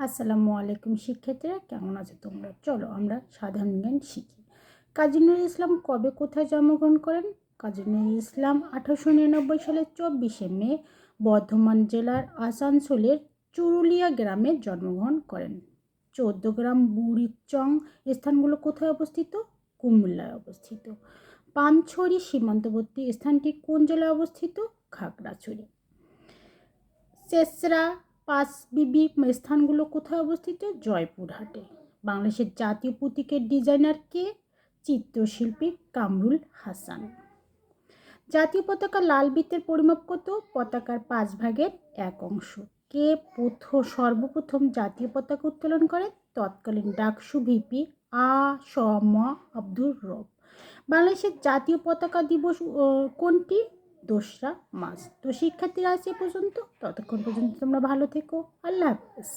আসসালামু আলাইকুম শিক্ষার্থীরা, কেমন আছো তোমরা? চলো আমরা সাধারণ জ্ঞান শিখি। কাজী নজরুল ইসলাম কবে কোথায় জন্মগ্রহণ করেন? কাজী নজরুল ইসলাম 1899 সালের 24শে মে বর্ধমান জেলার আসানসোলের চুরুলিয়া গ্রামে জন্মগ্রহণ করেন। 14 গ্রাম বুড়িচং স্থানগুলো কোথায় অবস্থিত? কুমিল্লায় অবস্থিত। পানছড়ি সীমান্তবর্তী স্থানটি কোন জেলায় অবস্থিত? খাগড়াছড়ি। চেচরা পাঁচবিবি স্থানগুলো কোথায় অবস্থিত? জয়পুরহাটে। বাংলাদেশের জাতীয় প্রতীকের ডিজাইনার কে? চিত্রশিল্পী কামরুল হাসান। জাতীয় পতাকা লাল বৃত্তের পরিমাপ কত? পতাকার 5/1 কে সর্বপ্রথম জাতীয় পতাকা উত্তোলন করে? তৎকালীন ডাকসু ভিপি ম আব্দুর রব। বাংলাদেশের জাতীয় পতাকা দিবস কোনটি? 2রা মার্চ। তো শিক্ষার্থীরা আছে পর্যন্ত, ততক্ষণ পর্যন্ত তোমরা ভালো থেকো। আল্লাহ হাফেজ।